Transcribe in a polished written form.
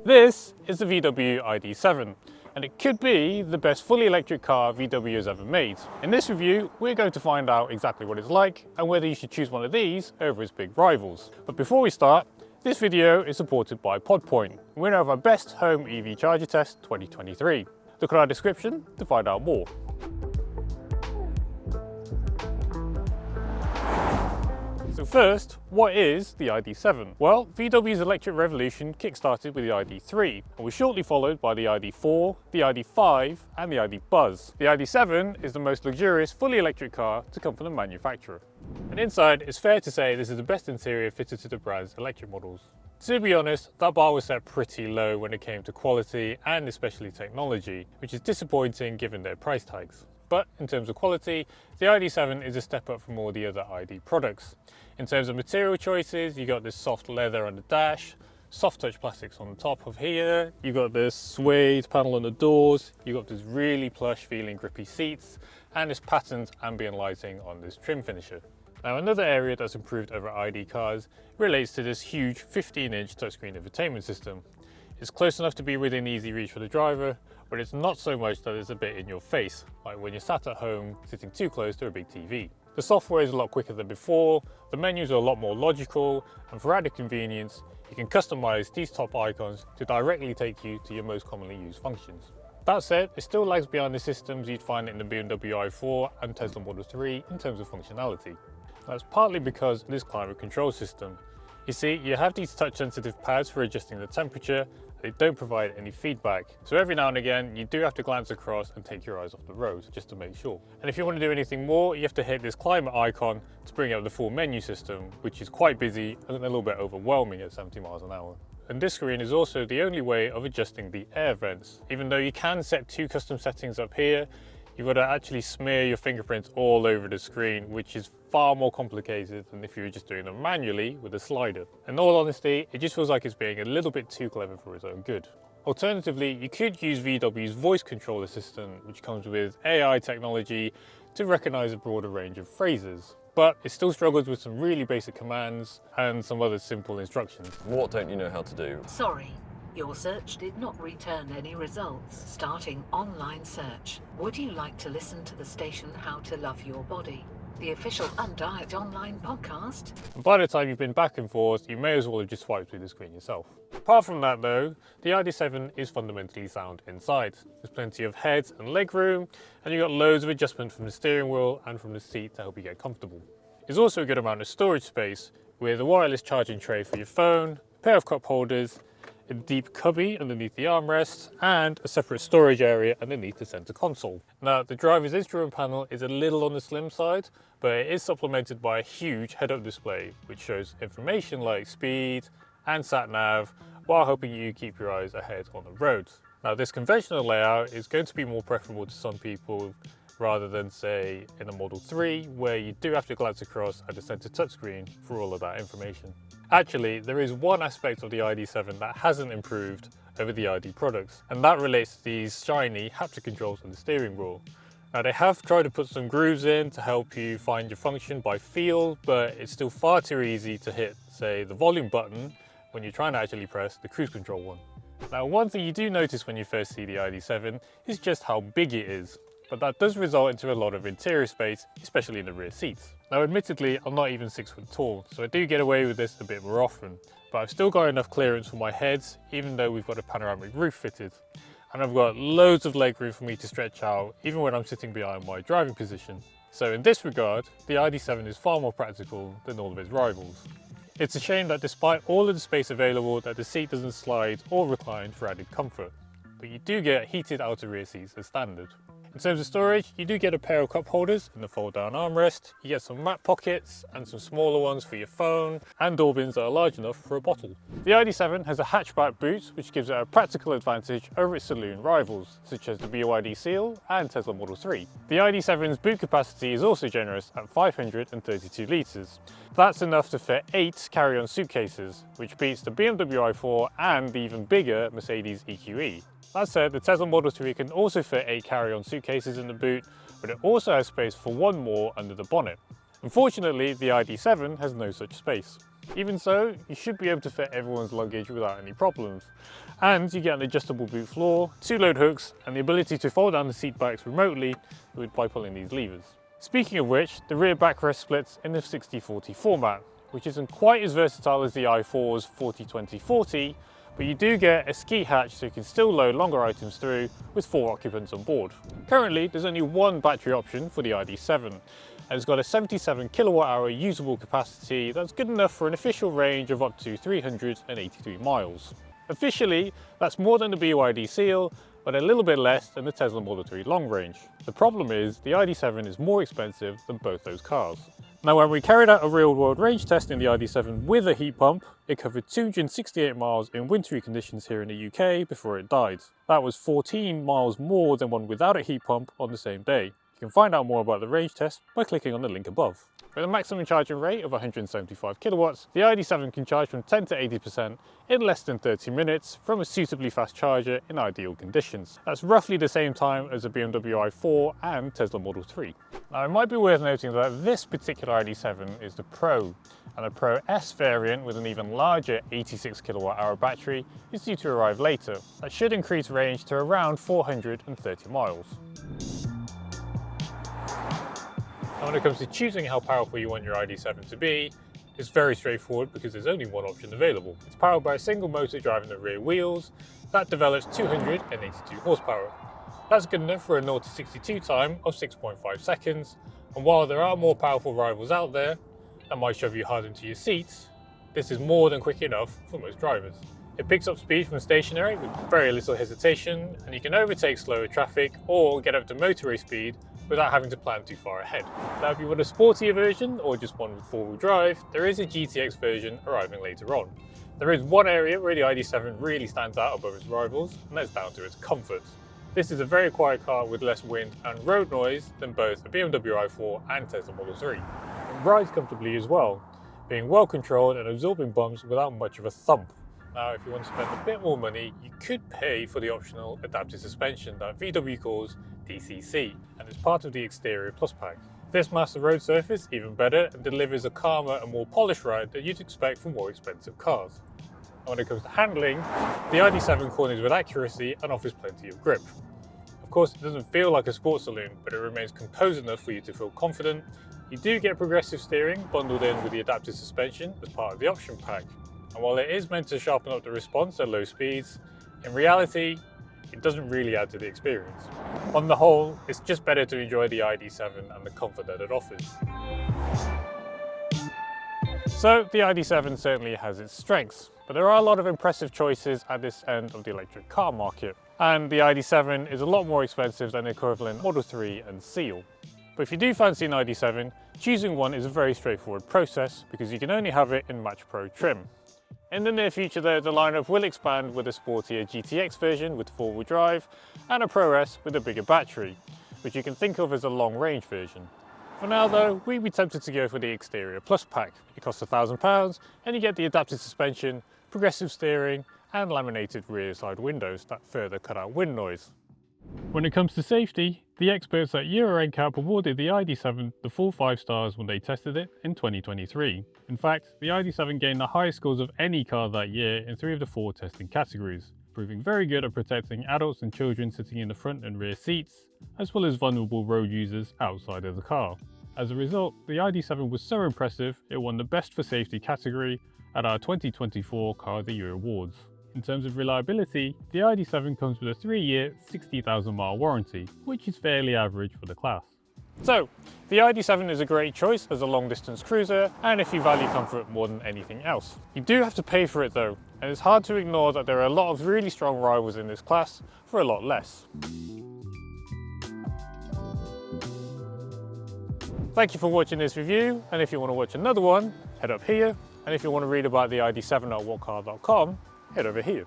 This is the VW ID.7, and it could be the best fully electric car VW has ever made. In this review, we're going to find out exactly what it's like and whether you should choose one of these over its big rivals. But before we start, this video is supported by PodPoint, winner of our Best Home EV Charger Test 2023. Look at our description to find out more. So first, what is the ID.7? Well, VW's electric revolution kick-started with the ID.3 and was shortly followed by the ID.4, the ID.5 and the ID. Buzz. The ID.7 is the most luxurious fully electric car to come from the manufacturer. And inside, it's fair to say this is the best interior fitted to the brand's electric models. To be honest, that bar was set pretty low when it came to quality and especially technology, which is disappointing given their price tags. But in terms of quality, the ID.7 is a step up from all the other ID products. In terms of material choices, you got this soft leather on the dash, soft touch plastics on the top of here, you got this suede panel on the doors, you got this really plush feeling grippy seats, and this patterned ambient lighting on this trim finisher. Now another area that's improved over ID cars relates to this huge 15-inch touchscreen infotainment system. It's close enough to be within easy reach for the driver, but it's not so much that it's a bit in your face, like when you're sat at home sitting too close to a big TV. The software is a lot quicker than before, the menus are a lot more logical, and for added convenience, you can customize these top icons to directly take you to your most commonly used functions. That said, it still lags behind the systems you'd find in the BMW i4 and Tesla Model 3 in terms of functionality. That's partly because of this climate control system. You see, you have these touch-sensitive pads for adjusting the temperature. They don't provide any feedback. So every now and again, you do have to glance across and take your eyes off the road just to make sure. And if you want to do anything more, you have to hit this climate icon to bring up the full menu system, which is quite busy and a little bit overwhelming at 70 miles an hour. And this screen is also the only way of adjusting the air vents. Even though you can set two custom settings up here, you've got to actually smear your fingerprints all over the screen, which is far more complicated than if you were just doing them manually with a slider. In all honesty, it just feels like it's being a little bit too clever for its own good. Alternatively, you could use VW's voice control assistant, which comes with AI technology to recognize a broader range of phrases. But it still struggles with some really basic commands and some other simple instructions. What don't you know how to do? Sorry, your search did not return any results. Starting online search. Would you like to listen to the station How to Love Your Body, the official Undiet online podcast? And by the time you've been back and forth, you may as well have just swiped through the screen yourself. Apart from that though, the ID.7 is fundamentally sound inside. There's plenty of head and leg room, and you've got loads of adjustment from the steering wheel and from the seat to help you get comfortable. There's also a good amount of storage space with a wireless charging tray for your phone, a pair of cup holders, a deep cubby underneath the armrest, and a separate storage area underneath the center console. Now, the driver's instrument panel is a little on the slim side, but it is supplemented by a huge head-up display, which shows information like speed and sat-nav, while helping you keep your eyes ahead on the road. Now, this conventional layout is going to be more preferable to some people rather than, say, in a Model 3, where you do have to glance across at the center touchscreen for all of that information. Actually, there is one aspect of the ID.7 that hasn't improved over the ID products, and that relates to these shiny haptic controls on the steering wheel. Now, they have tried to put some grooves in to help you find your function by feel, but it's still far too easy to hit, say, the volume button when you're trying to actually press the cruise control one. Now, one thing you do notice when you first see the ID.7 is just how big it is. But that does result into a lot of interior space, especially in the rear seats. Now admittedly, I'm not even 6 foot tall, so I do get away with this a bit more often, but I've still got enough clearance for my head, even though we've got a panoramic roof fitted. And I've got loads of leg room for me to stretch out, even when I'm sitting behind my driving position. So in this regard, the ID.7 is far more practical than all of its rivals. It's a shame that despite all of the space available, that the seat doesn't slide or recline for added comfort, but you do get heated outer rear seats as standard. In terms of storage, you do get a pair of cup holders and a fold-down armrest. You get some mat pockets and some smaller ones for your phone, and door bins that are large enough for a bottle. The ID.7 has a hatchback boot, which gives it a practical advantage over its saloon rivals, such as the BYD Seal and Tesla Model 3. The ID.7's boot capacity is also generous at 532 litres. That's enough to fit 8 carry-on suitcases, which beats the BMW i4 and the even bigger Mercedes EQE. That said, the Tesla Model 3 can also fit 8 carry-on suitcases in the boot, but it also has space for one more under the bonnet. Unfortunately, the ID.7 has no such space. Even so, you should be able to fit everyone's luggage without any problems. And you get an adjustable boot floor, 2 load hooks, and the ability to fold down the seat backs remotely by pulling these levers. Speaking of which, the rear backrest splits in the 60/40 format, which isn't quite as versatile as the i4's 40/20/40, but you do get a ski hatch so you can still load longer items through with 4 occupants on board. Currently, there's only one battery option for the ID.7, and it's got a 77 kilowatt-hour usable capacity that's good enough for an official range of up to 383 miles. Officially, that's more than the BYD Seal, but a little bit less than the Tesla Model 3 long range. The problem is, the ID.7 is more expensive than both those cars. Now, when we carried out a real-world range test in the ID.7 with a heat pump, it covered 268 miles in wintry conditions here in the UK before it died. That was 14 miles more than one without a heat pump on the same day. You can find out more about the range test by clicking on the link above. With a maximum charging rate of 175 kilowatts, the ID.7 can charge from 10 to 80% in less than 30 minutes from a suitably fast charger in ideal conditions. That's roughly the same time as a BMW i4 and Tesla Model 3. Now, it might be worth noting that this particular ID.7 is the Pro, and the Pro S variant with an even larger 86 kilowatt-hour battery is due to arrive later. That should increase range to around 430 miles. And when it comes to choosing how powerful you want your ID.7 to be, it's very straightforward because there's only one option available. It's powered by a single motor driving the rear wheels that develops 282 horsepower. That's good enough for a 0 to 62 time of 6.5 seconds, and while there are more powerful rivals out there that might shove you hard into your seats, this is more than quick enough for most drivers. It picks up speed from stationary with very little hesitation, and you can overtake slower traffic or get up to motorway speed without having to plan too far ahead. Now, if you want a sportier version or just one with 4-wheel drive, there is a GTX version arriving later on. There is one area where the ID.7 really stands out above its rivals, and that's down to its comfort. This is a very quiet car with less wind and road noise than both a BMW i4 and Tesla Model 3. It rides comfortably as well, being well controlled and absorbing bumps without much of a thump. Now, if you want to spend a bit more money, you could pay for the optional adaptive suspension that VW calls DCC, and it's part of the Exterior Plus pack. This masks the road surface even better and delivers a calmer and more polished ride that you'd expect from more expensive cars. And when it comes to handling, the ID.7 corners with accuracy and offers plenty of grip. Of course, it doesn't feel like a sports saloon, but it remains composed enough for you to feel confident. You do get progressive steering bundled in with the adaptive suspension as part of the option pack. And while it is meant to sharpen up the response at low speeds, in reality, it doesn't really add to the experience. On the whole, it's just better to enjoy the ID.7 and the comfort that it offers. So the ID.7 certainly has its strengths, but there are a lot of impressive choices at this end of the electric car market. And the ID.7 is a lot more expensive than the equivalent Model 3 and Seal. But if you do fancy an ID.7, choosing one is a very straightforward process because you can only have it in Match Pro trim. In the near future though, the lineup will expand with a sportier GTX version with 4-wheel drive and a Pro S with a bigger battery, which you can think of as a long-range version. For now though, we'd be tempted to go for the Exterior Plus pack. It costs £1,000 and you get the adaptive suspension, progressive steering and laminated rear side windows that further cut out wind noise. When it comes to safety, the experts at Euro NCAP awarded the ID.7 the full 5 stars when they tested it in 2023. In fact, the ID.7 gained the highest scores of any car that year in 3 of the 4 testing categories, proving very good at protecting adults and children sitting in the front and rear seats, as well as vulnerable road users outside of the car. As a result, the ID.7 was so impressive, it won the Best for Safety category at our 2024 Car of the Year Awards. In terms of reliability, the ID.7 comes with a 3-year, 60,000 mile warranty, which is fairly average for the class. So, the ID.7 is a great choice as a long-distance cruiser, and if you value comfort more than anything else. You do have to pay for it though, and it's hard to ignore that there are a lot of really strong rivals in this class for a lot less. Thank you for watching this review, and if you want to watch another one, head up here, and if you want to read about the ID.7 at whatcar.com, head over here.